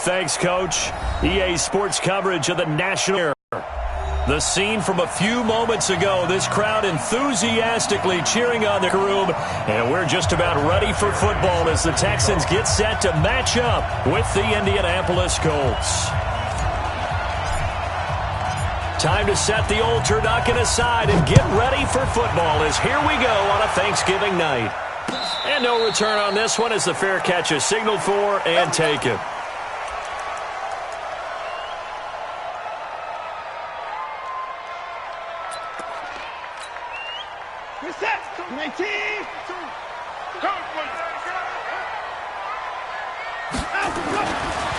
thanks, Coach. EA Sports coverage of the national. The scene from a few moments ago, this crowd enthusiastically cheering on the room, and we're just about ready for football as the Texans get set to match up with the Indianapolis Colts. Time to set the old turducken aside and get ready for football as here we go on a Thanksgiving night. And no return on this one as the fair catch is signaled for and taken.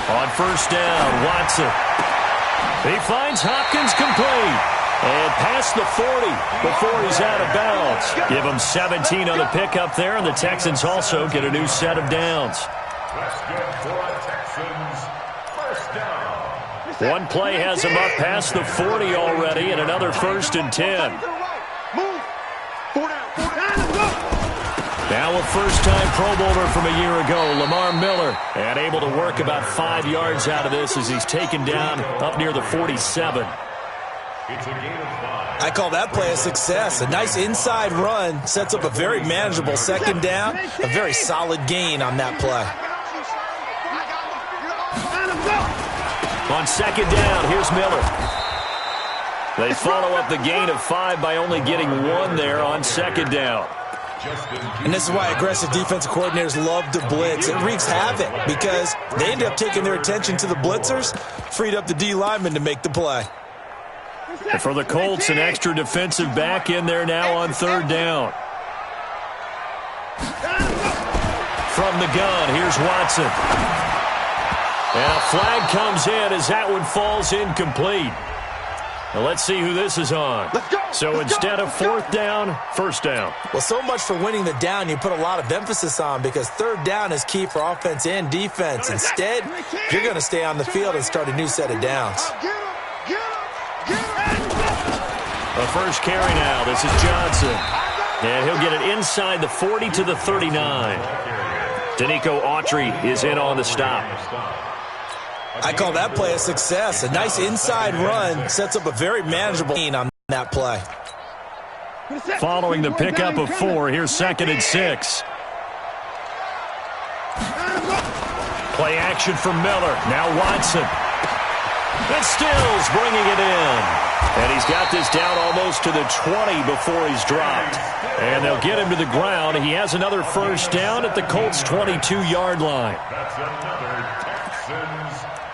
On first down, Watson. He finds Hopkins complete. And past the 40 before he's out of bounds. Give him 17 on the pickup there, and the Texans also get a new set of downs. One play has him up past the 40 already, and another 1st and 10. Now a first-time Pro Bowler from a year ago, Lamar Miller, and able to work about 5 yards out of this as he's taken down up near the 47. I call that play a success. A nice inside run sets up a very manageable second down, a very solid gain on that play. On second down, here's Miller. They follow up the gain of 5 by only getting 1 there on second down. And this is why aggressive defensive coordinators love to blitz. It wreaks havoc because they end up taking their attention to the blitzers, freed up the D lineman to make the play. And for the Colts, an extra defensive back in there now on third down. From the gun, here's Watson. And a flag comes in as that one falls incomplete. Now let's see who this is on. So instead of fourth down, first down. Well, so much for winning the down you put a lot of emphasis on because third down is key for offense and defense. Instead, you're going to stay on the field and start a new set of downs. A first carry now. This is Johnson. And he'll get it inside the 40 to the 39. Danico Autry is in on the stop. I call that play a success. A nice inside run sets up a very manageable gain on that play. Following the pickup of 4, here's 2nd and 6. Play action for Miller. Now Watson. And Stills bringing it in. And he's got this down almost to the 20 before he's dropped. And they'll get him to the ground. He has another first down at the Colts' 22-yard line.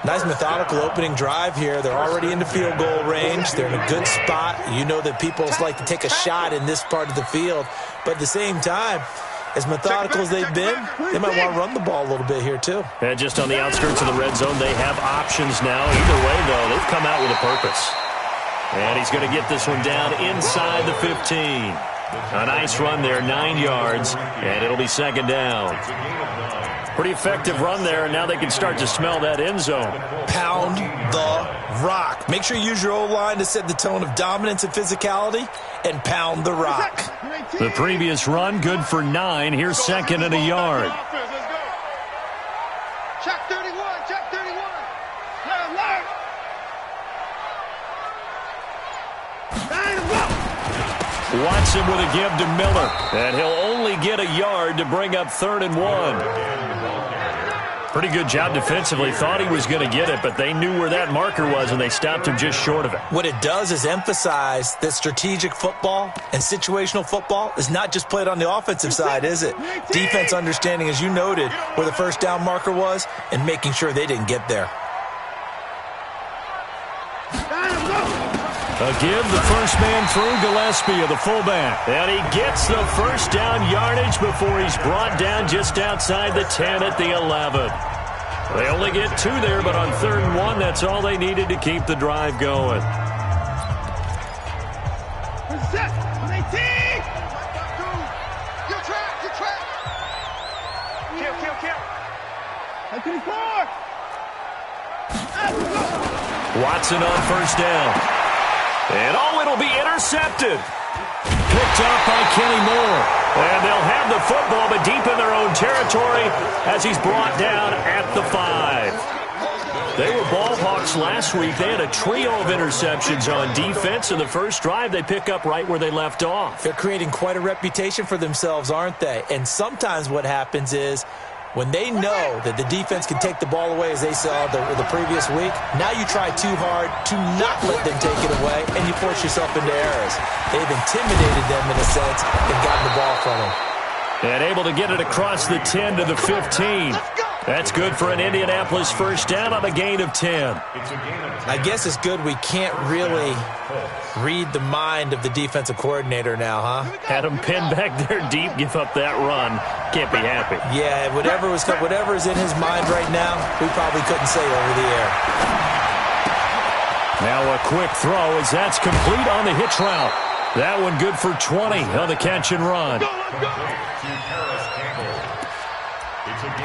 Nice methodical opening drive here. They're already into field goal range. They're in a good spot. You know that people like to take a shot in this part of the field. But at the same time, as methodical as they've been, they might want to run the ball a little bit here too. And just on the outskirts of the red zone, they have options now. Either way, though, they've come out with a purpose. And he's going to get this one down inside the 15. A nice run there, 9 yards, and it'll be second down. Pretty effective run there, and now they can start to smell that end zone. Pound the rock. Make sure you use your O-line to set the tone of dominance and physicality, and pound the rock. The previous run, good for 9. Here's 2nd and a yard. Check 31, check 31. Watson with a give to Miller, and he'll only get a yard to bring up 3rd and 1. Pretty good job defensively. Thought he was going to get it, but they knew where that marker was, and they stopped him just short of it. What it does is emphasize that strategic football and situational football is not just played on the offensive side, is it? Defense understanding, as you noted, where the first down marker was and making sure they didn't get there. A give the first man through Gillespie of the fullback. And he gets the first down yardage before he's brought down just outside the 10 at the 11. They only get 2 there, but on 3rd and 1, that's all they needed to keep the drive going. Watson on first down. And it'll be intercepted. Picked up by Kenny Moore. And they'll have the football, but deep in their own territory as he's brought down at the 5. They were ball hawks last week. They had a trio of interceptions on defense. In the first drive, they pick up right where they left off. They're creating quite a reputation for themselves, aren't they? And sometimes what happens is when they know that the defense can take the ball away, as they saw the previous week, now you try too hard to not let them take it away, and you force yourself into errors. They've intimidated them in a sense and gotten the ball from them. And able to get it across the 10 to the 15. That's good for an Indianapolis first down on a gain of 10. I guess it's good we can't really read the mind of the defensive coordinator now, huh? Had him pinned back there deep, give up that run. Can't be happy. Yeah, whatever is in his mind right now, we probably couldn't say over the air. Now a quick throw as that's complete on the hitch route. That one good for 20 on the catch and run.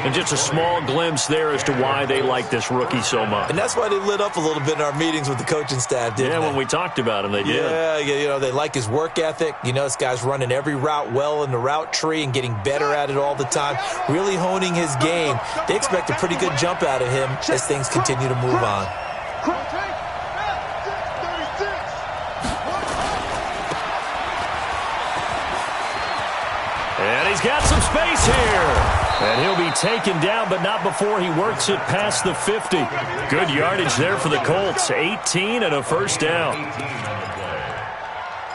And just a small glimpse there as to why they like this rookie so much. And that's why they lit up a little bit in our meetings with the coaching staff, didn't they? Yeah, when we talked about him, they did. Yeah, you know, they like his work ethic. You know, this guy's running every route well in the route tree and getting better at it all the time, really honing his game. They expect a pretty good jump out of him as things continue to move on. And he's got some space here. And he'll be taken down, but not before he works it past the 50. Good yardage there for the Colts. 18 and a first down.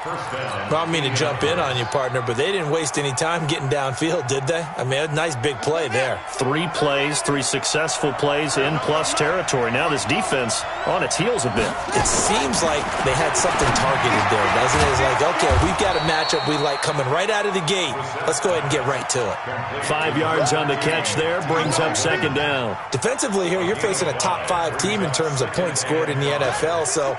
Well, I don't mean to jump in on you, partner, but they didn't waste any time getting downfield, did they? I mean, a nice big play there. 3 plays, 3 successful plays in plus territory. Now this defense on its heels a bit. It seems like they had something targeted there, doesn't it? It's like, okay, we've got a matchup we like coming right out of the gate. Let's go ahead and get right to it. 5 yards on the catch there, brings up second down. Defensively here, you're facing a top 5 team in terms of points scored in the NFL, so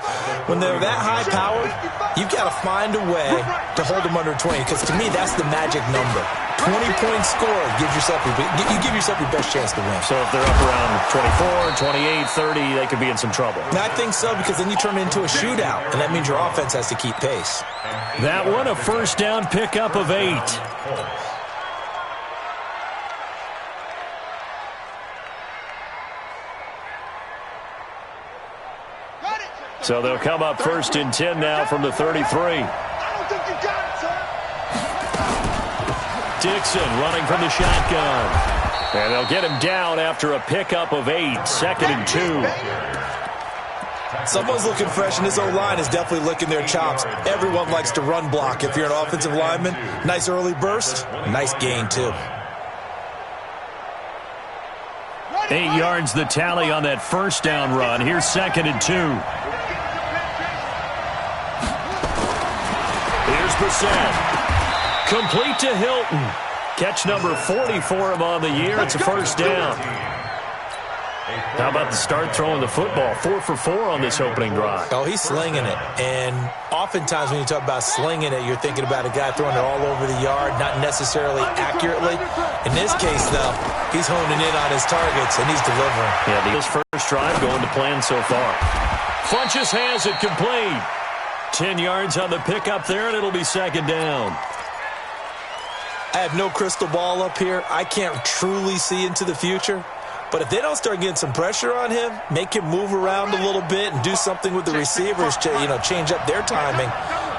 when they're that high-powered, you've got to find a way to hold them under 20, because to me, that's the magic number. 20 points scored, you give yourself your best chance to win. So if they're up around 24, 28, 30, they could be in some trouble. And I think so, because then you turn it into a shootout, and that means your offense has to keep pace. That one, a first down pickup of 8. So they'll come up first and 10 now from the 33. Dixon running from the shotgun. And they'll get him down after a pickup of 8. Second and 2. Someone's looking fresh, and this O-line is definitely licking their chops. Everyone likes to run block. If you're an offensive lineman, nice early burst, nice gain, too. 8 yards the tally on that first down run. Here's second and 2. Here's Brissett. Complete to Hilton. Catch number 40 for him on the year. It's a first down. How about the start throwing the football? 4 for 4 on this opening drive. Oh, he's slinging it. And oftentimes when you talk about slinging it, you're thinking about a guy throwing it all over the yard, not necessarily accurately. In this case, though, he's honing in on his targets, and he's delivering. Yeah, this first drive going to plan so far. Funches has it complete. 10 yards on the pickup there, and it'll be second down. I have no crystal ball up here. I can't truly see into the future. But if they don't start getting some pressure on him, make him move around a little bit and do something with the receivers to, change up their timing,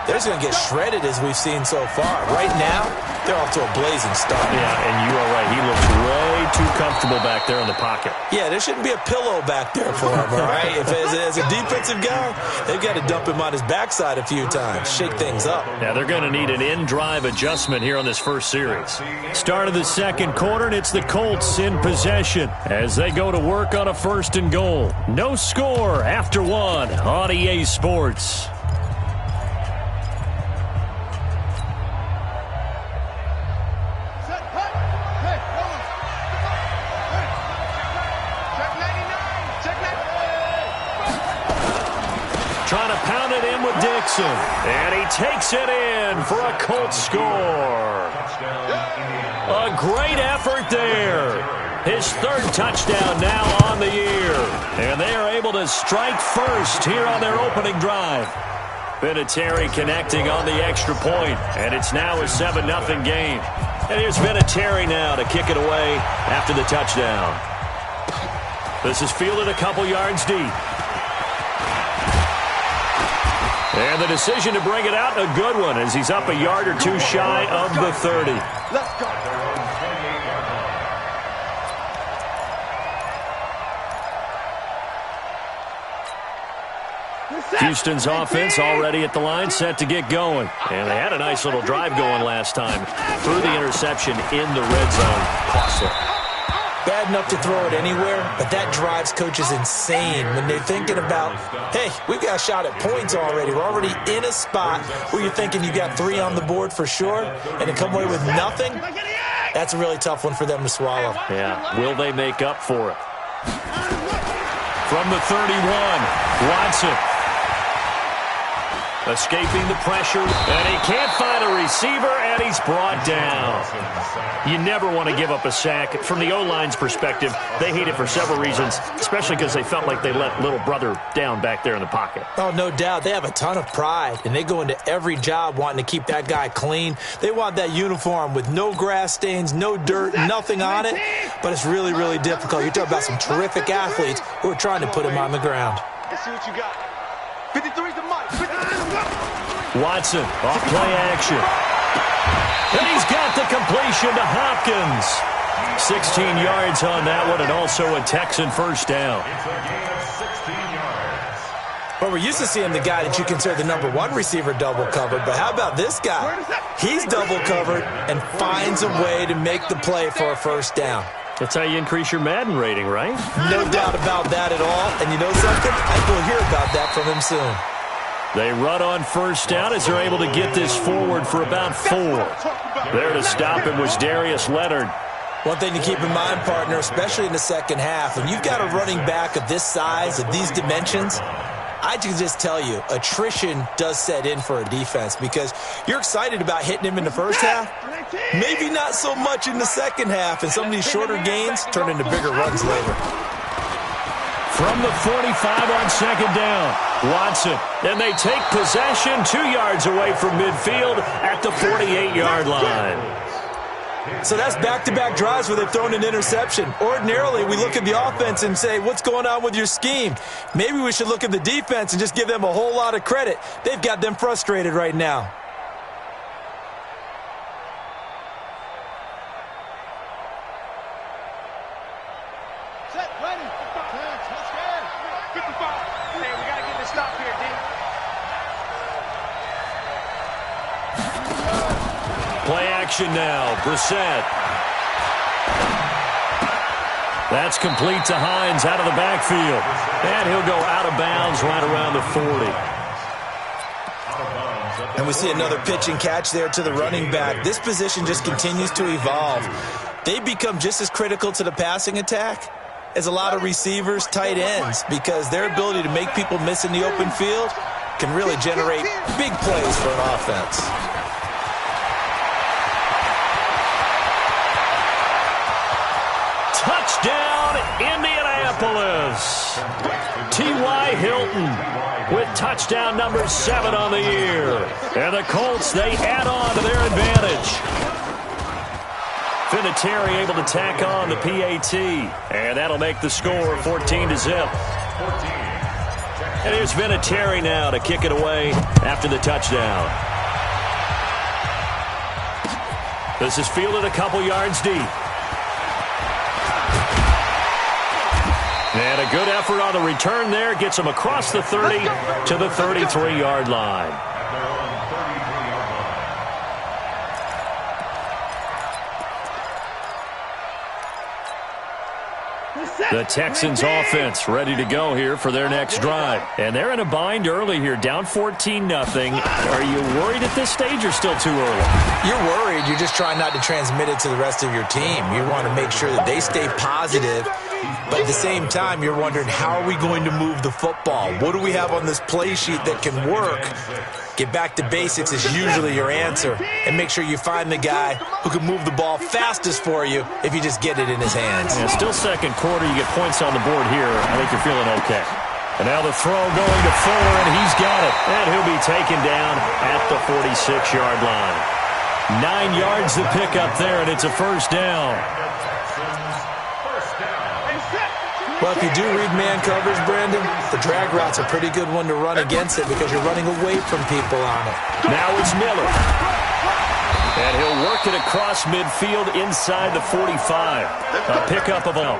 they're just going to get shredded as we've seen so far. Right now, they're off to a blazing start. Yeah, and you are right. He looks way too comfortable back there in the pocket. Yeah, there shouldn't be a pillow back there for him, all right? As a defensive guy, they've got to dump him on his backside a few times, shake things up. Now, they're going to need an in-drive adjustment here on this first series. Start of the second quarter, and it's the Colts in possession as they go to work on a first and goal. No score after 1 on EA Sports. Trying to pound it in with Dixon. And he takes it in for a Colts score. A great effort there. His 3rd touchdown now on the year. And they are able to strike first here on their opening drive. Vinatieri connecting on the extra point. And it's now a 7-0 game. And here's Vinatieri now to kick it away after the touchdown. This is fielded a couple yards deep. And the decision to bring it out, a good one, as he's up a yard or two shy of the 30. Let's go. Houston's offense already at the line, set to get going. And they had a nice little drive going last time. Threw the interception in the red zone. Costly. Bad enough to throw it anywhere, but that drives coaches insane when they're thinking about, hey, we've got a shot at points already. We're already in a spot where you're thinking you got 3 on the board for sure, and to come away with nothing, that's a really tough one for them to swallow. Yeah, will they make up for it? From the 31, Watson. Escaping the pressure, and he can't find a receiver, and he's brought down. You never want to give up a sack. From the O-line's perspective, they hate it for several reasons, especially because they felt like they let little brother down back there in the pocket. Oh, no doubt. They have a ton of pride, and they go into every job wanting to keep that guy clean. They want that uniform with no grass stains, no dirt, nothing on it, but it's really, really difficult. You're talking about some terrific athletes who are trying to put him on the ground. Let's see what you got. 53's the mic. Watson, off play action. And he's got the completion to Hopkins. 16 yards on that one, and also a Texan first down. Well, we're used to seeing the guy that you consider the number 1 receiver double covered, but how about this guy? He's double covered and finds a way to make the play for a first down. That's how you increase your Madden rating, right? No doubt about that at all. And you know something? I think we'll hear about that from him soon. They run on first down as they're able to get this forward for about 4. There to stop him was Darius Leonard. One thing to keep in mind, partner, especially in the second half, when you've got a running back of this size, of these dimensions, I can just tell you, attrition does set in for a defense because you're excited about hitting him in the first half. Maybe not so much in the second half, and some of these shorter gains turn into bigger runs later. From the 45 on second down, Watson. And they take possession 2 yards away from midfield at the 48-yard line. So that's back-to-back drives where they've thrown an interception. Ordinarily, we look at the offense and say, what's going on with your scheme? Maybe we should look at the defense and just give them a whole lot of credit. They've got them frustrated right now. Set, ready. Let's go. 55. Hey, we got to get this stop here, D. Play action now. Brissett. That's complete to Hines out of the backfield. And he'll go out of bounds right around the 40. And we see another pitch and catch there to the running back. This position just continues to evolve. They become just as critical to the passing attack as a lot of receivers, tight ends, because their ability to make people miss in the open field can really generate big plays for an offense. Touchdown, Indianapolis. T.Y. Hilton with touchdown number 7 on the year. And the Colts, they add on to their advantage. Vinatieri able to tack on the PAT. And that'll make the score 14-0. And here's Vinatieri now to kick it away after the touchdown. This is fielded a couple yards deep. And a good effort on the return there. Gets him across the 30 to the 33-yard line. The Texans offense ready to go here for their next drive. And they're in a bind early here, down 14-0. Are you worried at this stage or still too early? You're worried. You're just trying not to transmit it to the rest of your team. You want to make sure that they stay positive. But at the same time, you're wondering, how are we going to move the football? What do we have on this play sheet that can work? Get back to basics is usually your answer. And make sure you find the guy who can move the ball fastest for you if you just get it in his hands. Yeah, still second quarter. You get points on the board here. I think you're feeling okay. And now the throw going to Fuller, and he's got it. And he'll be taken down at the 46-yard line. 9 yards to pick up there, and it's a first down. Well, if you do read man coverage, Brandon, the drag route's a pretty good one to run against it because you're running away from people on it. Now it's Miller. And he'll work it across midfield inside the 45. A pickup of all.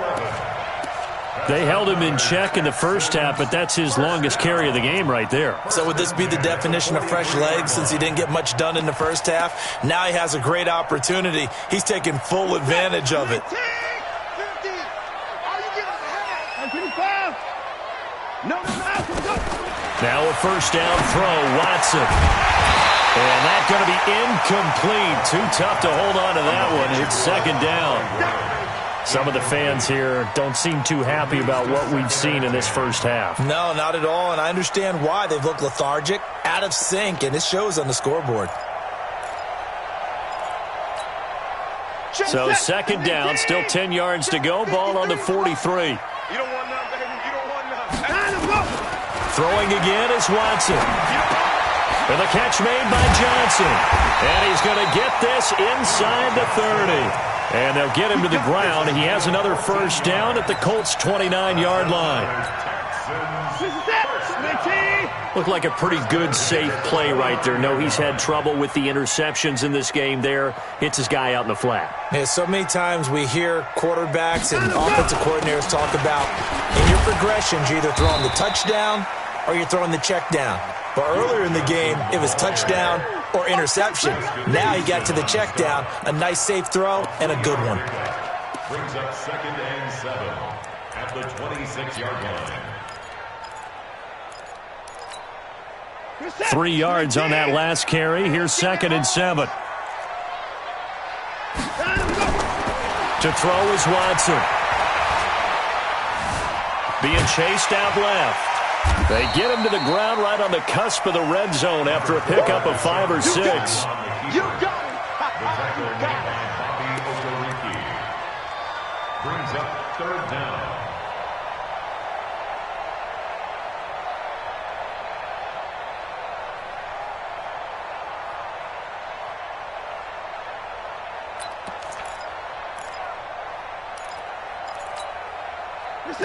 They held him in check in the first half, but that's his longest carry of the game right there. So would this be the definition of fresh legs since he didn't get much done in the first half? Now he has a great opportunity. He's taking full advantage of it. Now a first down throw, Watson. And that's going to be incomplete. Too tough to hold on to that one. It's second down. Some of the fans here don't seem too happy about what we've seen in this first half. No, not at all, and I understand why. They've looked lethargic, out of sync, and it shows on the scoreboard. So second down, still 10 yards to go. Ball on the 43. You don't want none, baby. You don't want none. Throwing again is Watson. And the catch made by Johnson. And he's going to get this inside the 30. And they'll get him to the ground. He has another first down at the Colts' 29-yard line. Looked like a pretty good, safe play right there. No, he's had trouble with the interceptions in this game there. Hits his guy out in the flat. Yeah, so many times we hear quarterbacks and offensive coordinators talk about in your progressions, you're either throwing the touchdown or you're throwing the check down. But earlier in the game, it was touchdown or interception. Now he got to the check down, a nice safe throw, and a good one. Brings up 2nd and 7 at the 26-yard line. 3 yards on that last carry. Here's 2nd and 7. To throw is Watson. Being chased out left. They get him to the ground right on the cusp of the red zone after a pickup of 5 or 6. You got it. Brings up 3rd down.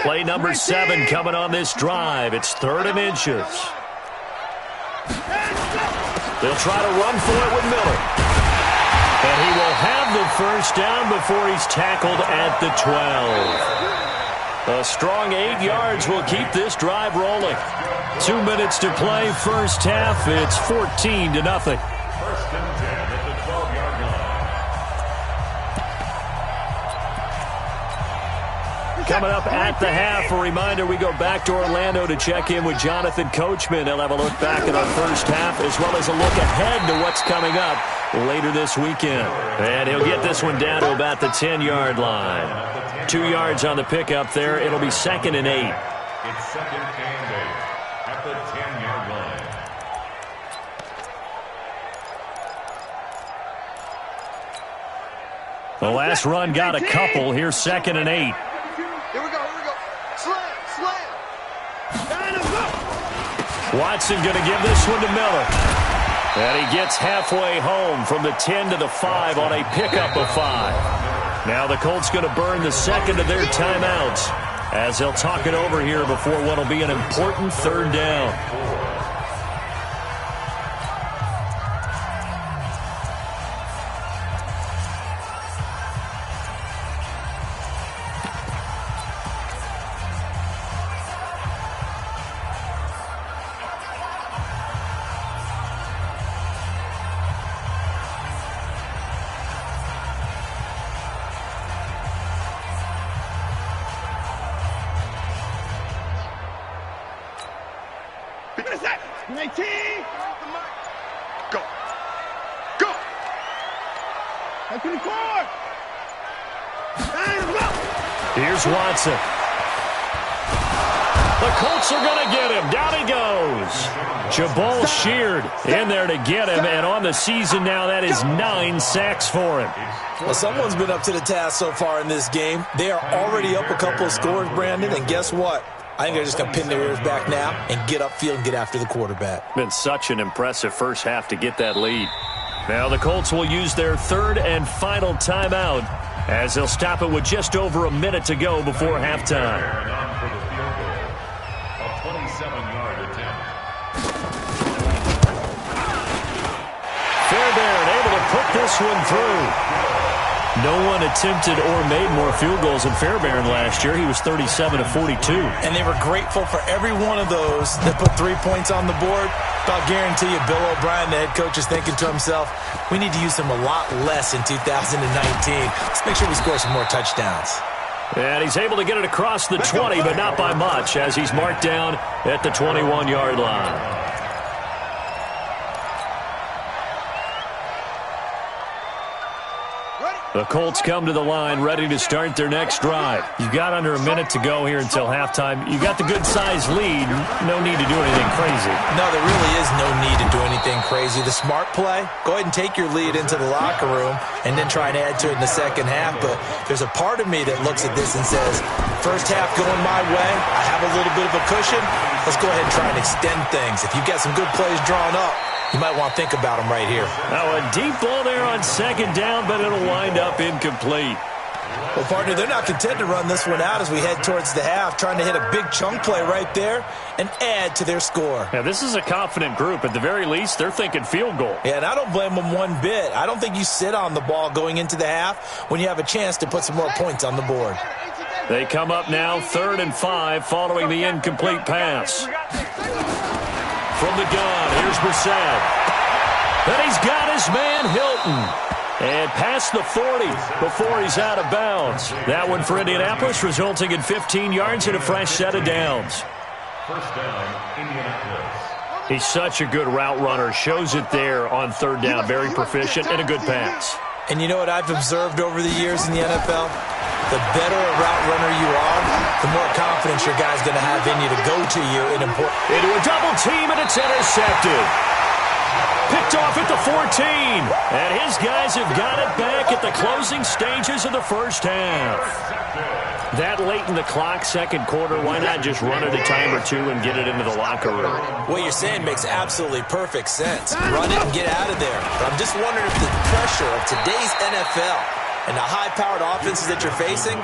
Play number 7 coming on this drive. It's 3rd and inches. They'll try to run for it with Miller. And he will have the first down before he's tackled at the 12. A strong 8 yards will keep this drive rolling. 2 minutes to play first half. It's 14-0. 1st and 10 at the 12-yard line. Coming up at the half, a reminder, we go back to Orlando to check in with Jonathan Coachman. He'll have a look back at our first half as well as a look ahead to what's coming up later this weekend. And he'll get this one down to about the 10-yard line. 2 yards on the pickup there. It'll be 2nd and 8. It's 2nd and 8 at the 10-yard line. The last run got a couple. Here's 2nd and 8. Here we go. Slam. Watson going to give this one to Miller. And he gets halfway home from the 10 to the 5 on a pickup of 5. Now the Colts going to burn the second of their timeouts as they'll talk it over here before what will be an important 3rd down. Here's Watson. The Colts are going to get him. Down he goes. Jabal Sheard in there to get him, and on the season now, that is 9 sacks for him. Well, someone's been up to the task so far in this game. They are already up a couple of scores, Brandon, and guess what? I think they're just going to pin their ears back now and get upfield and get after the quarterback. Been such an impressive first half to get that lead. Now the Colts will use their 3rd and final timeout as they'll stop it with just over a minute to go before halftime. For the field goal, a 27-yard attempt. Fairbairn able to put this one through. No one attempted or made more field goals than Fairbairn last year. He was 37 of 42. And they were grateful for every one of those that put 3 points on the board. But I'll guarantee you, Bill O'Brien, the head coach, is thinking to himself, we need to use them a lot less in 2019. Let's make sure we score some more touchdowns. And he's able to get it across the 20, but not by much, as he's marked down at the 21-yard line. The Colts come to the line ready to start their next drive. You've got under a minute to go here until halftime. You got the good-sized lead. No need to do anything crazy. No, there really is no need to do anything crazy. The smart play, go ahead and take your lead into the locker room and then try and add to it in the second half. But there's a part of me that looks at this and says, first half going my way, I have a little bit of a cushion. Let's go ahead and try and extend things. If you've got some good plays drawn up, you might want to think about them right here. Now a deep ball there on second down, but it'll wind up incomplete. Well, partner, they're not content to run this one out as we head towards the half, trying to hit a big chunk play right there and add to their score. Yeah, this is a confident group. At the very least, they're thinking field goal. Yeah, and I don't blame them one bit. I don't think you sit on the ball going into the half when you have a chance to put some more points on the board. They come up now 3rd and 5 following the incomplete pass. From the gun, here's Brissett. Then he's got his man, Hilton. And past the 40 before he's out of bounds. That one for Indianapolis, resulting in 15 yards and a fresh set of downs. First down, Indianapolis. He's such a good route runner. Shows it there on 3rd down. Very proficient and a good pass. And you know what I've observed over the years in the NFL? The better a route runner you are, the more confidence your guy's going to have in you to go to you in important. Into a double team, and it's intercepted. Picked off at the 14. And his guys have got it back at the closing stages of the first half. That late in the clock, second quarter, why not just run it a time or two and get it into the locker room? What you're saying makes absolutely perfect sense. Run it and get out of there. But I'm just wondering if the pressure of today's NFL and the high-powered offenses that you're facing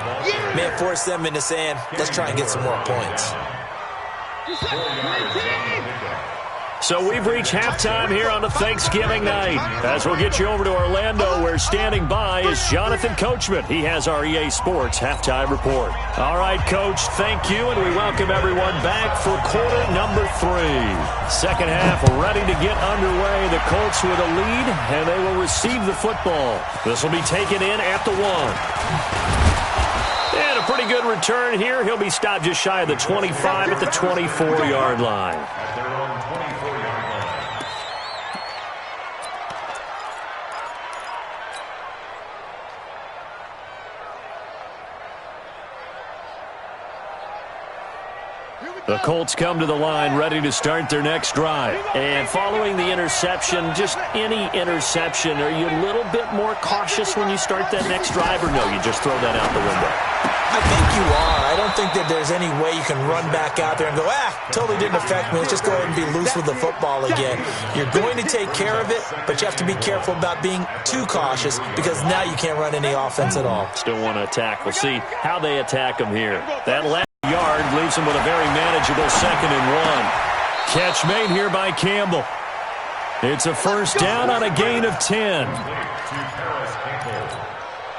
may force them into saying, let's try and get some more points. So we've reached halftime here on a Thanksgiving night. As we'll get you over to Orlando, where standing by is Jonathan Coachman. He has our EA Sports halftime report. All right, Coach, thank you, and we welcome everyone back for quarter number 3. Second half ready to get underway. The Colts with a lead, and they will receive the football. This will be taken in at the 1. And a pretty good return here. He'll be stopped just shy of the 25 at the 24-yard line. At their own 24-yard line. The Colts come to the line ready to start their next drive. And following the interception, just any interception, are you a little bit more cautious when you start that next drive, or no, you just throw that out the window? I think you are. I don't think that there's any way you can run back out there and go, totally didn't affect me. Let's just go ahead and be loose with the football again. You're going to take care of it, but you have to be careful about being too cautious because now you can't run any offense at all. Still want to attack. We'll see how they attack them here. That last yard leaves them with a very manageable 2nd and 1. Catch made here by Campbell. It's a first down on a gain of 10.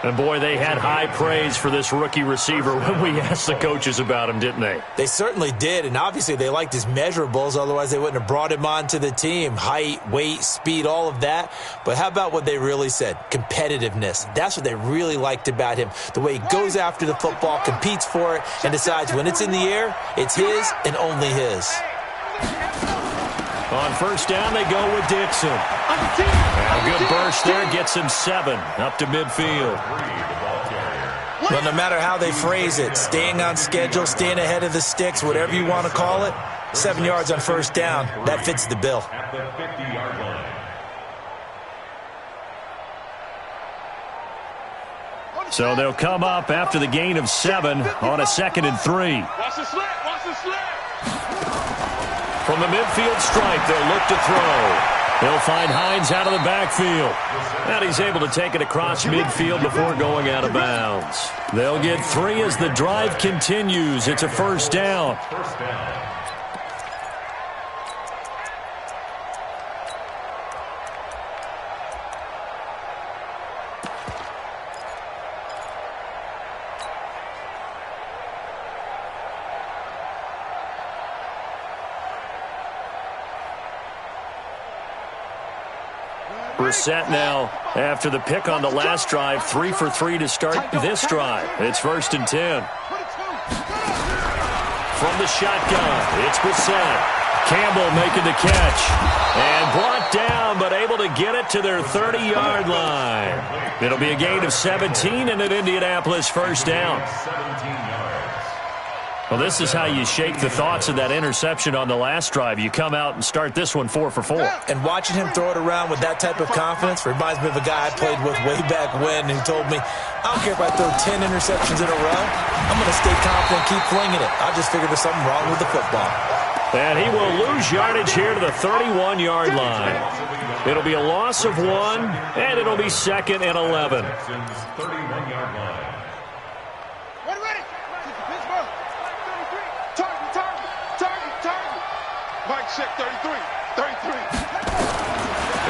And, boy, they had high praise for this rookie receiver when we asked the coaches about him, didn't they? They certainly did, and obviously they liked his measurables. Otherwise, they wouldn't have brought him onto the team. Height, weight, speed, all of that. But how about what they really said? Competitiveness. That's what they really liked about him. The way he goes after the football, competes for it, and decides when it's in the air, it's his and only his. On first down, they go with Dixon. A good burst there gets him 7 up to midfield. Well, no matter how they phrase it, staying on schedule, staying ahead of the sticks, whatever you want to call it, 7 yards on first down, that fits the bill. At the 50-yard line. So they'll come up after the gain of 7 on a 2nd and 3. Watch the slant, watch the slant. From the midfield stripe, they'll look to throw. He'll find Hines out of the backfield. And he's able to take it across midfield before going out of bounds. They'll get 3 as the drive continues. It's a first down. First down. Brissett now, after the pick on the last drive, 3 for 3 to start this drive. It's 1st and 10. From the shotgun, it's Brissett. Campbell making the catch. And brought down, but able to get it to their 30-yard line. It'll be a gain of 17 and an Indianapolis first down. 17 yards. Well, this is how you shake the thoughts of that interception on the last drive. You come out and start this one 4 for 4. And watching him throw it around with that type of confidence reminds me of a guy I played with way back when, who told me, I don't care if I throw 10 interceptions in a row. I'm going to stay confident, keep flinging it. I just figured there's something wrong with the football. And he will lose yardage here to the 31-yard line. It'll be a loss of 1, and it'll be 2nd and 11. 31-yard line. Ready. Pittsburgh. Target. Mike check 33.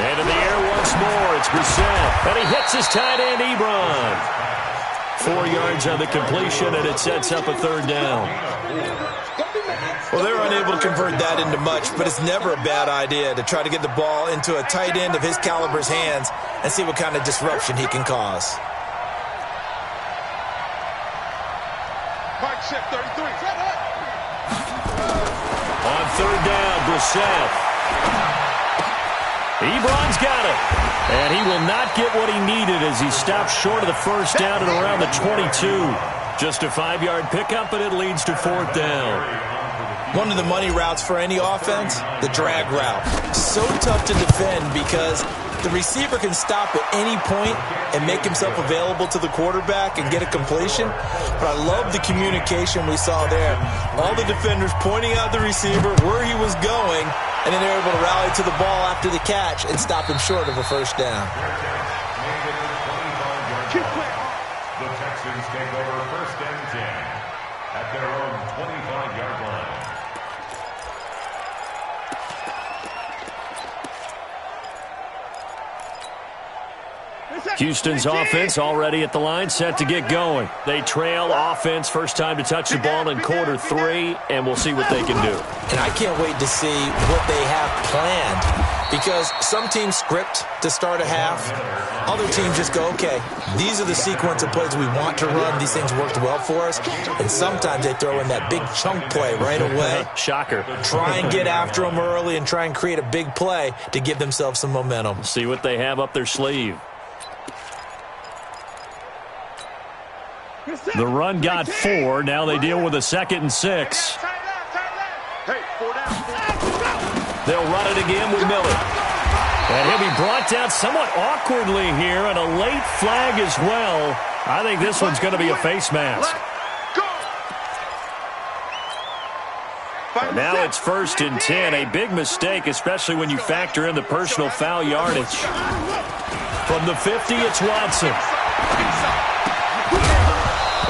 And in the air once more, it's Brissett. And he hits his tight end, Ebron. 4 yards on the completion, and it sets up a 3rd down. Well, they're unable to convert that into much, but it's never a bad idea to try to get the ball into a tight end of his caliber's hands and see what kind of disruption he can cause. Mike check 33. On 3rd down, Brissett. Ebron's got it. And he will not get what he needed as he stops short of the first down at around the 22. Just a 5-yard pickup, and it leads to 4th down. One of the money routes for any offense, the drag route. So tough to defend because the receiver can stop at any point and make himself available to the quarterback and get a completion. But I love the communication we saw there. All the defenders pointing out the receiver, where he was going, and then they're able to rally to the ball after the catch and stop him short of a first down. The Texans take over 1st and 10 at their own 25-yard line. Houston's offense already at the line, set to get going. They trail offense, first time to touch the ball in quarter 3, and we'll see what they can do. And I can't wait to see what they have planned, because some teams script to start a half. Other teams just go, okay, these are the sequence of plays we want to run. These things worked well for us. And sometimes they throw in that big chunk play right away. Shocker. Try and get after them early and try and create a big play to give themselves some momentum. See what they have up their sleeve. The run got 4. Now they deal with a 2nd and 6. They'll run it again with Miller. And he'll be brought down somewhat awkwardly here, and a late flag as well. I think this one's going to be a face mask. And now it's 1st and 10. A big mistake, especially when you factor in the personal foul yardage. From the 50, it's Watson.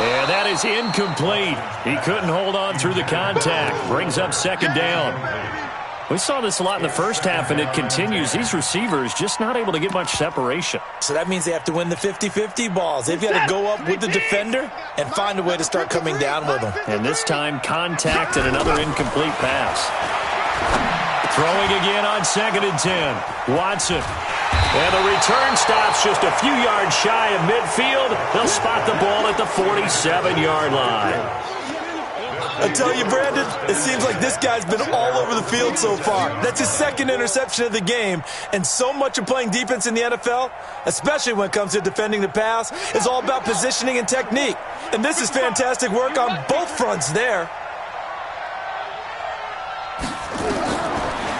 And that is incomplete. He couldn't hold on through the contact. Brings up 2nd down. We saw this a lot in the first half, and it continues. These receivers just not able to get much separation. So that means they have to win the 50-50 balls. They've got to go up with the defender and find a way to start coming down with them. And this time, contact and another incomplete pass. Throwing again on 2nd and 10. Watson. And the return stops just a few yards shy of midfield. They'll spot the ball at the 47-yard line. I tell you, Brandon, it seems like this guy's been all over the field so far. That's his 2nd interception of the game. And so much of playing defense in the NFL, especially when it comes to defending the pass, is all about positioning and technique. And this is fantastic work on both fronts there.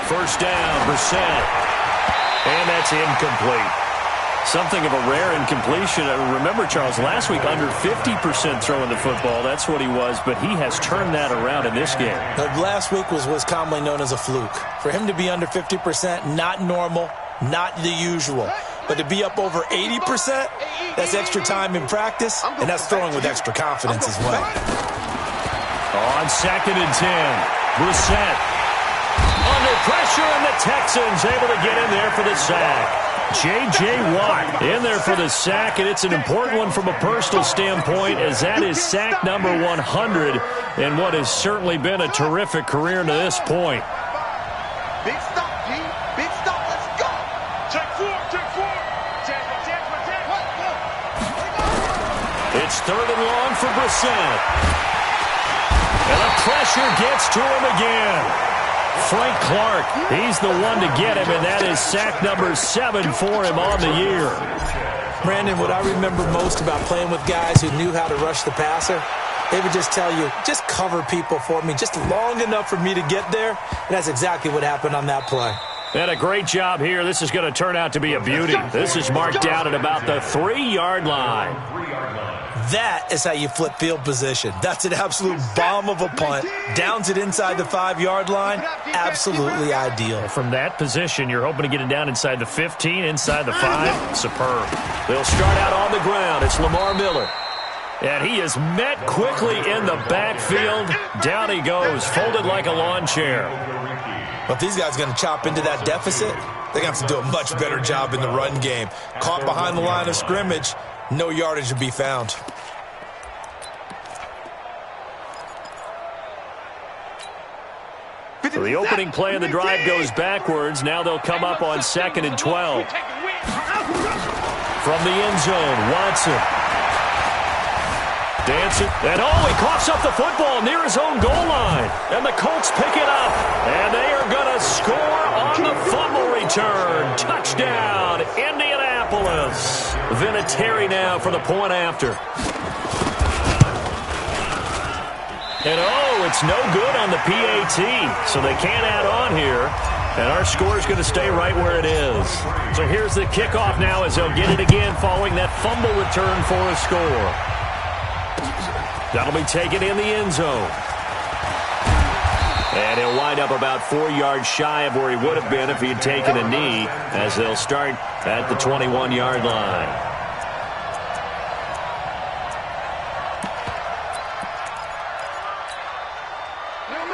First down, Brissett. And that's incomplete. Something of a rare incompletion. Remember, Charles, last week under 50% throwing the football. That's what he was, but he has turned that around in this game. Last week was what's commonly known as a fluke. For him to be under 50%, not normal, not the usual. But to be up over 80%, that's extra time in practice, and that's throwing with extra confidence as well. On 2nd and 10, Brissett under pressure, and the Texans able to get in there for the sack. J.J. Watt in there for the sack, and it's an important one from a personal standpoint, as that is sack number 100 in what has certainly been a terrific career to this point. Big stop, G. Big stop. Let's go. Check four. Check four. Check. It's 3rd and long for Brissett. And the pressure gets to him again. Frank Clark, he's the one to get him, and that is sack number 7 for him on the year. Brandon, what I remember most about playing with guys who knew how to rush the passer, they would just tell you, just cover people for me, just long enough for me to get there, and that's exactly what happened on that play. And a great job here. This is going to turn out to be a beauty. This is marked down at about the 3-yard line. That is how you flip field position. That's an absolute bomb of a punt. Downs it inside the 5-yard line. Absolutely ideal. From that position, you're hoping to get it down inside the 15, inside the 5. Superb. They'll start out on the ground. It's Lamar Miller. And he is met quickly in the backfield. Down he goes, folded like a lawn chair. But these guys are going to chop into that deficit. They're going to have to do a much better job in the run game. Caught behind the line of scrimmage, no yardage to be found. So the opening play of the drive goes backwards. Now they'll come up on 2nd and 12. From the end zone, Watson. Dancing. And he coughs up the football near his own goal line. And the Colts pick it up. And they are going to score on the fumble return. Touchdown, Indianapolis. Vinatieri now for the point after. And it's no good on the PAT, so they can't add on here. And our score is going to stay right where it is. So here's the kickoff now as they'll get it again following that fumble return for a score. That'll be taken in the end zone. And he'll wind up about 4 yards shy of where he would have been if he had taken a knee, as they'll start at the 21-yard line.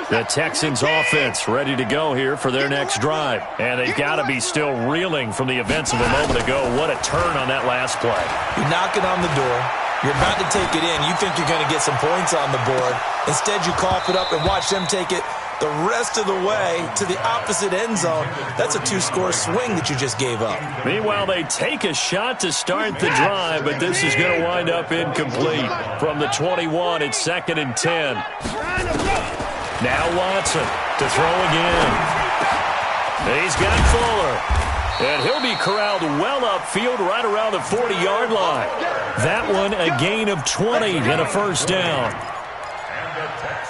The Texans offense ready to go here for their next drive. And they've got to be still reeling from the events of a moment ago. What a turn on that last play. You're knocking on the door. You're about to take it in. You think you're going to get some points on the board. Instead, you cough it up and watch them take it the rest of the way to the opposite end zone. That's a 2-score swing that you just gave up. Meanwhile, they take a shot to start the drive, but this is going to wind up incomplete. From the 21, it's 2nd and 10. Now Watson to throw again. He's got Fuller. And he'll be corralled well upfield right around the 40-yard line. That one a gain of 20 and a first down.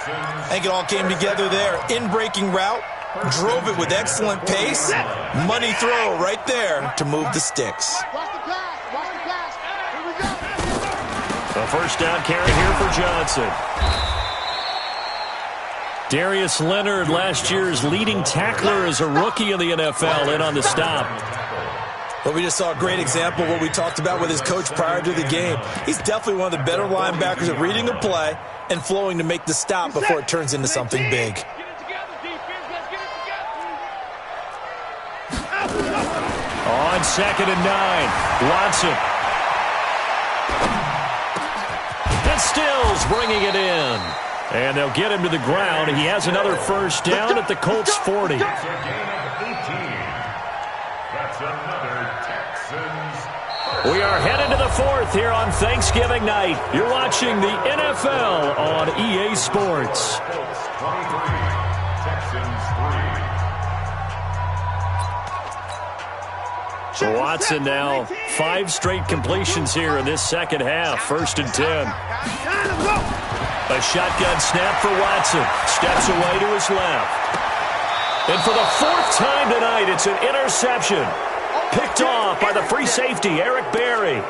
I think it all came together there. In-breaking route. Drove it with excellent pace. Money throw right there to move the sticks. A first down carry here for Johnson. Darius Leonard, last year's leading tackler as a rookie in the NFL, in on the stop. Well, we just saw a great example of what we talked about with his coach prior to the game. He's definitely one of the better linebackers at reading a play and flowing to make the stop before it turns into something big. On 2nd and 9, Watson. And Stills bringing it in. And they'll get him to the ground. He has another first down at the Colts 40. That's a gain of 18. That's another Texans. We are headed to the 4th here on Thanksgiving night. You're watching the NFL on EA Sports. Colts 23, Texans 3. So Watson now 5 straight completions here in this second half. 1st and 10. A shotgun snap for Watson. Steps away to his left. And for the 4th time tonight, it's an interception. Picked picked off by the free safety, Eric Berry.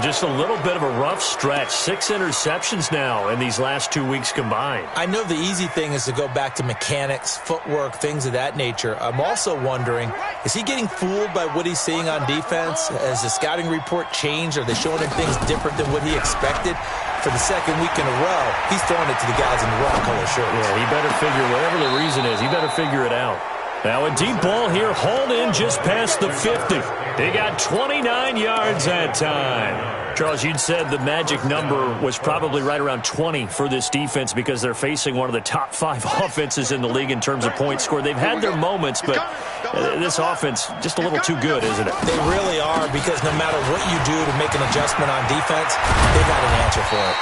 Just a little bit of a rough stretch. 6 interceptions now in these last 2 weeks combined. I know the easy thing is to go back to mechanics, footwork, things of that nature. I'm also wondering, is he getting fooled by what he's seeing on defense? Has the scouting report changed? Are they showing him things different than what he expected? For the second week in a row, he's throwing it to the guys in the wrong color shirts. Yeah, he better figure, whatever the reason is, he better figure it out. Now a deep ball here, hauled in just past the 50. They got 29 yards that time. Charles, you'd said the magic number was probably right around 20 for this defense because they're facing one of the top 5 offenses in the league in terms of points scored. They've had their moments, but this offense just a little too good, isn't it? They really are, because no matter what you do to make an adjustment on defense, they got an answer for it.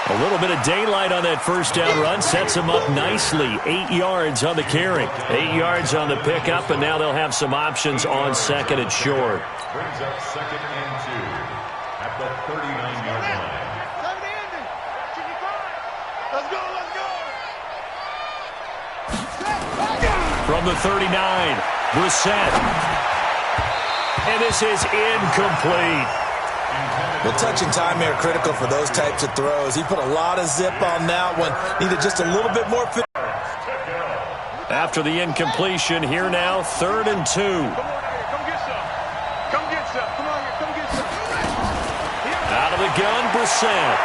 A little bit of daylight on that first down run sets them up nicely. 8 yards on the carry. 8 yards on the pickup, and now they'll have some options on second and short. Brings up 2nd and 2 at the 39-yard line. Let's go, let's go. From the 39, Brissett. And this is incomplete. Well, touch and time are critical for those types of throws. He put a lot of zip on that one. Needed just a little bit more. After the incompletion, here now, 3rd and 2. Come get some. Come get some. Come on here, come get some. Out of the gun, Brissett.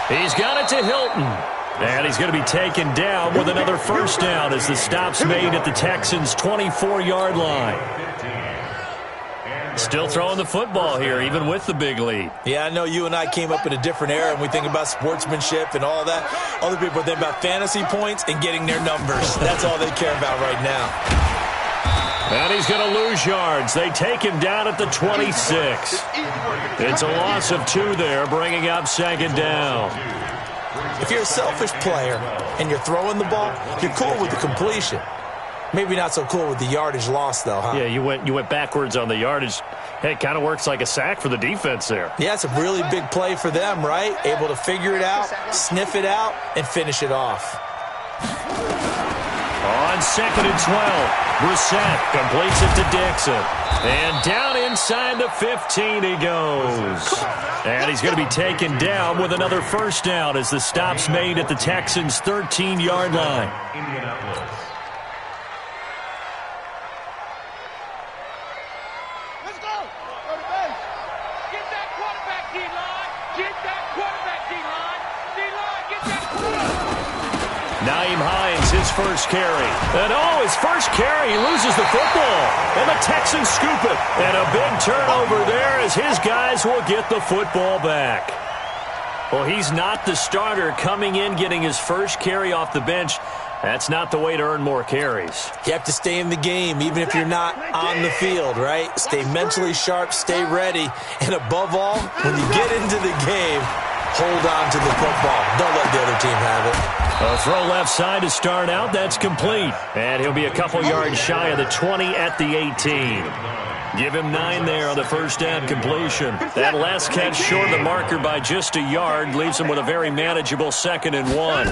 He's got it to Hilton. And he's going to be taken down with another first down as the stop's made at the Texans' 24-yard line. Still throwing the football here, even with the big lead. Yeah, I know you and I came up in a different era, and we think about sportsmanship and all that. Other people think about fantasy points and getting their numbers. That's all they care about right now. And he's going to lose yards. They take him down at the 26. It's a loss of 2 there, bringing up 2nd down. If you're a selfish player and you're throwing the ball, you're cool with the completion. Maybe not so cool with the yardage loss, though, huh? Yeah, you went backwards on the yardage. Hey, it kind of works like a sack for the defense there. Yeah, it's a really big play for them, right? Able to figure it out, sniff it out, and finish it off. On 2nd and 12, Brissett completes it to Dixon. And down inside the 15 he goes. And he's going to be taken down with another first down as the stop's made at the Texans' 13-yard line. Indianapolis. His first carry. And his first carry, he loses the football. And the Texans scoop it. And a big turnover there as his guys will get the football back. Well, he's not the starter coming in, getting his first carry off the bench. That's not the way to earn more carries. You have to stay in the game, even if you're not on the field, right? Stay mentally sharp, stay ready. And above all, when you get into the game, hold on to the football. Don't let the other team have it. A throw left side to start out. That's complete. And he'll be a couple yards shy of the 20 at the 18. Give him 9 there on the first down completion. That last catch short of the marker by just a yard leaves him with a very manageable 2nd and 1.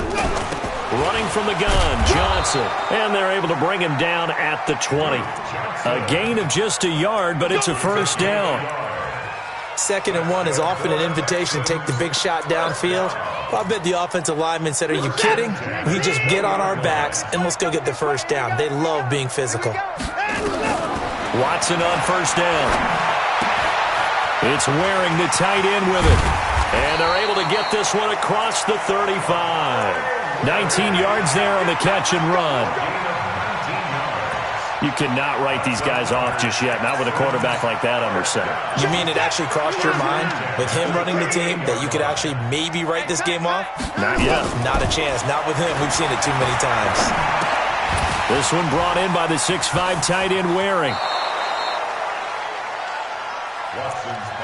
Running from the gun, Johnson. And they're able to bring him down at the 20. A gain of just a yard, but it's a first down. 2nd and 1 is often an invitation to take the big shot downfield. Well, I bet the offensive lineman said, are you kidding? We just get on our backs and let's go get the first down. They love being physical. Watson on first down. It's Waring, the tight end, with it. And they're able to get this one across the 35. 19 yards there on the catch and run. You cannot write these guys off just yet, not with a quarterback like that under center. You mean it actually crossed your mind with him running the team that you could actually maybe write this game off? Not yet. Not a chance. Not with him. We've seen it too many times. This one brought in by the 6'5" tight end Waring.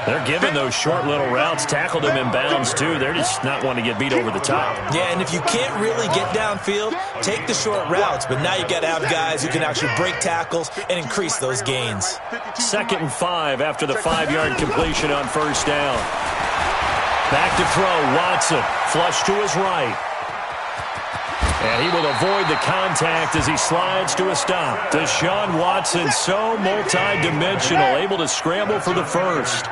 They're giving those short little routes, tackled him in bounds too. They're just not wanting to get beat over the top. Yeah, and if you can't really get downfield, take the short routes. But now you got to have guys who can actually break tackles and increase those gains. 2nd and 5 after the 5-yard completion on first down. Back to throw, Watson. Flush to his right. And he will avoid the contact as he slides to a stop. Deshaun Watson, so multi-dimensional, able to scramble for the first.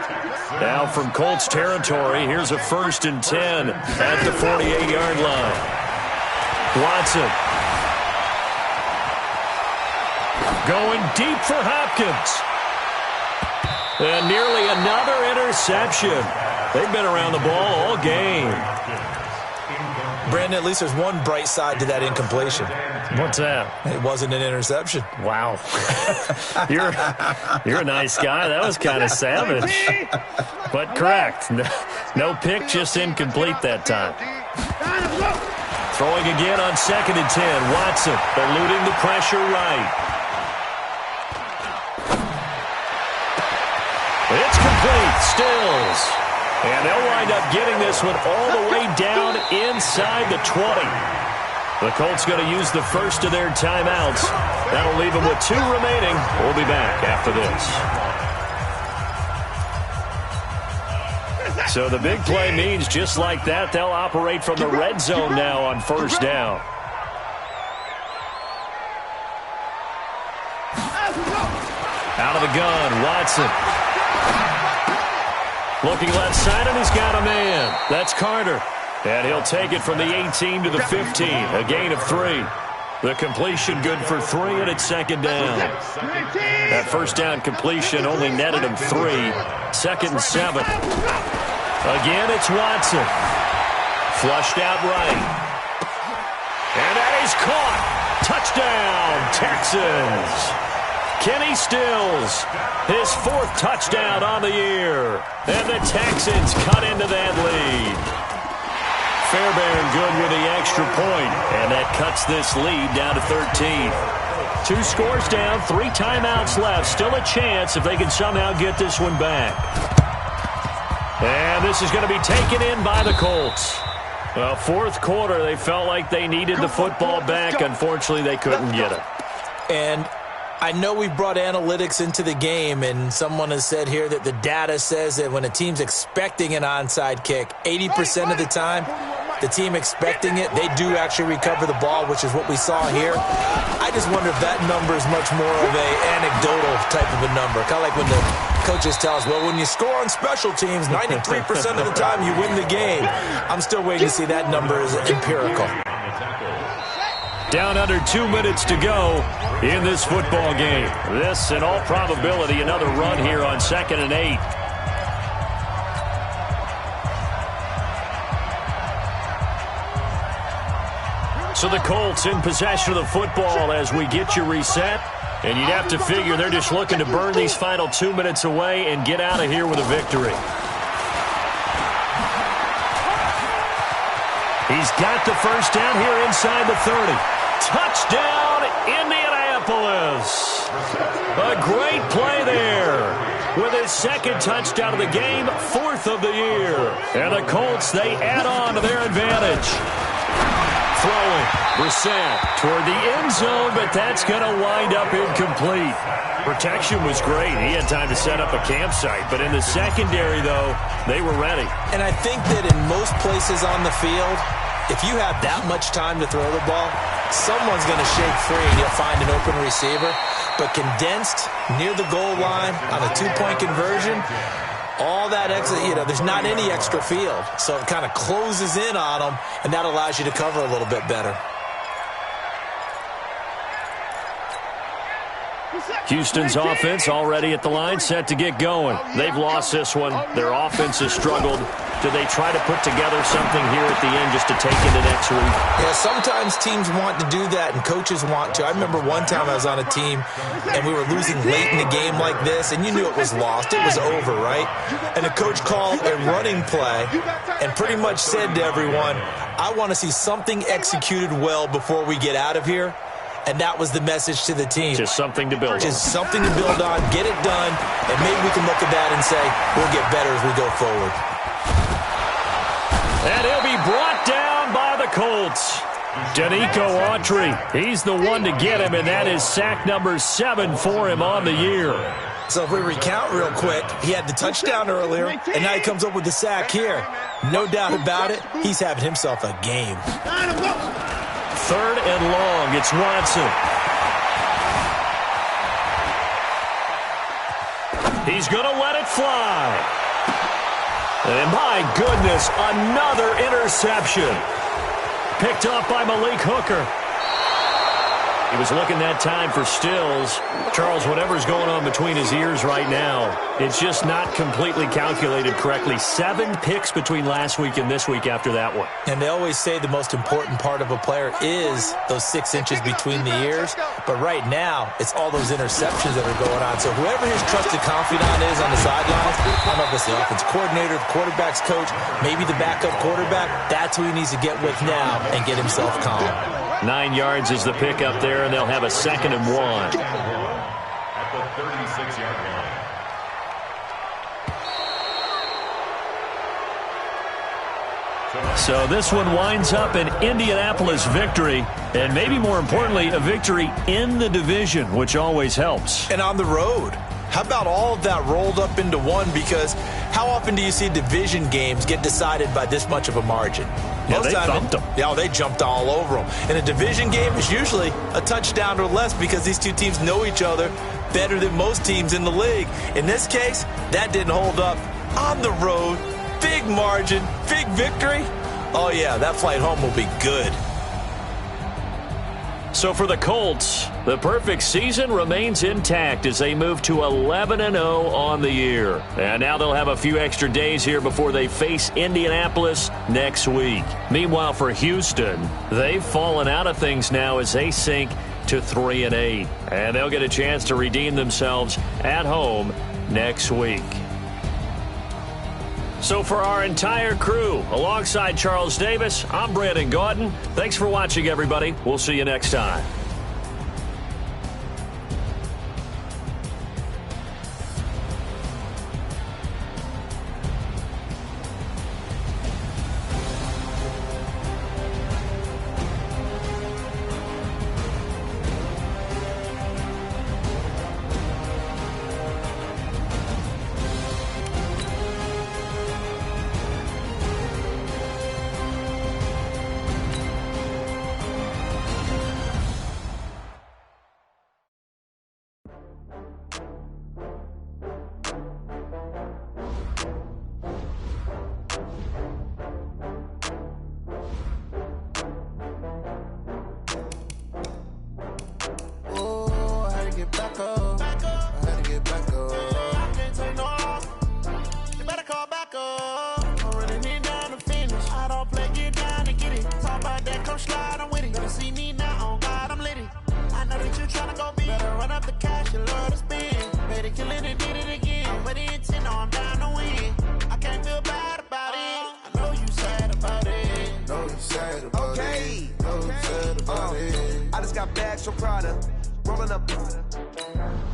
Now from Colts territory, here's a 1st and 10 at the 48-yard line. Watson going deep for Hopkins. And nearly another interception. They've been around the ball all game. Brandon, at least there's one bright side to that incompletion. What's that? It wasn't an interception. Wow. You're a nice guy. That was kind of savage. But correct. No pick, just incomplete that time. Throwing again on 2nd and 10. Watson eluding the pressure right. It's complete. Stills. And they'll wind up getting this one all the way down inside the 20. The Colts going to use the first of their timeouts. That'll leave them with 2 remaining. We'll be back after this. So the big play means just like that, they'll operate from the red zone now on 1st down. Out of the gun, Watson. Looking left side, and he's got a man. That's Carter. And he'll take it from the 18 to the 15. A gain of 3. The completion good for 3, and it's 2nd down. That 1st down completion only netted him 3. 2nd and 7. Again, it's Watson. Flushed out right. And that is caught. Touchdown, Texans. Kenny Stills, his 4th touchdown on the year. And the Texans cut into that lead. Fairbairn good with the extra point, and that cuts this lead down to 13. 2 scores down, 3 timeouts left. Still a chance if they can somehow get this one back. And this is going to be taken in by the Colts. Well, 4th quarter, they felt like they needed the football back. Unfortunately, they couldn't get it. And I know we've brought analytics into the game, and someone has said here that the data says that when a team's expecting an onside kick, 80% of the time, the team expecting it, they do actually recover the ball, which is what we saw here. I just wonder if that number is much more of a anecdotal type of a number. Kind of like when the coaches tell us, well, when you score on special teams, 93% of the time you win the game. I'm still waiting to see that number is empirical. Down under 2 minutes to go in this football game. This, in all probability, another run here on 2nd and 8. So the Colts in possession of the football as we get you reset. And you'd have to figure they're just looking to burn these final 2 minutes away and get out of here with a victory. He's got the 1st down here inside the 30. Touchdown, Indianapolis. A great play there. With his 2nd touchdown of the game, 4th of the year. And the Colts, they add on to their advantage. Throwing, Brissett toward the end zone, but that's going to wind up incomplete. Protection was great. He had time to set up a campsite, but in the secondary, though, they were ready. And I think that in most places on the field, if you have that much time to throw the ball, someone's going to shake free and you'll find an open receiver. But condensed near the goal line on a 2-point conversion, all that extra, there's not any extra field. So it kind of closes in on them, and that allows you to cover a little bit better. Houston's offense already at the line, set to get going. They've lost this one. Their offense has struggled. Do they try to put together something here at the end just to take into next week? Yeah, sometimes teams want to do that and coaches want to. I remember one time I was on a team and we were losing late in the game like this, and you knew it was lost. It was over, right? And the coach called a running play and pretty much said to everyone, I want to see something executed well before we get out of here. And that was the message to the team. Just something to build on. Just something to build on, get it done, and maybe we can look at that and say, we'll get better as we go forward. And he'll be brought down by the Colts. Danico Autry, he's the one to get him, and that is sack number 7 for him on the year. So if we recount real quick, he had the touchdown earlier, and now he comes up with the sack here. No doubt about it, he's having himself a game. 3rd and long. It's Watson. He's going to let it fly. And my goodness, another interception. Picked off by Malik Hooker. He was looking that time for Stills. Charles, whatever's going on between his ears right now, it's just not completely calculated correctly. 7 picks between last week and this week after that one. And they always say the most important part of a player is those 6 inches between the ears. But right now, it's all those interceptions that are going on. So whoever his trusted confidant is on the sidelines, I don't know if it's the offense coordinator, the quarterback's coach, maybe the backup quarterback, that's who he needs to get with now and get himself calm. 9 yards is the pick up there, and they'll have a 2nd and 1. At the 36-yard line. So this one winds up an Indianapolis victory, and maybe more importantly, a victory in the division, which always helps. And on the road. How about all of that rolled up into one? Because how often do you see division games get decided by this much of a margin? Yeah, they thumped them. Yeah, they jumped all over them. And a division game is usually a touchdown or less because these two teams know each other better than most teams in the league. In this case, that didn't hold up. On the road, big margin, big victory. Oh, yeah, that flight home will be good. So for the Colts, the perfect season remains intact as they move to 11-0 on the year. And now they'll have a few extra days here before they face Indianapolis next week. Meanwhile, for Houston, they've fallen out of things now as they sink to 3-8. And they'll get a chance to redeem themselves at home next week. So for our entire crew, alongside Charles Davis, I'm Brandon Gaudin. Thanks for watching, everybody. We'll see you next time.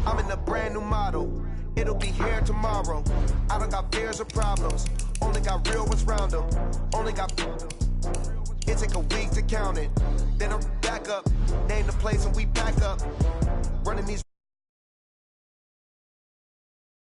I'm in a brand new model. It'll be here tomorrow. I don't got fears or problems. Only got real ones round them. Only got. It take a week to count it. Then I'm back up. Name the place and we back up. Running these.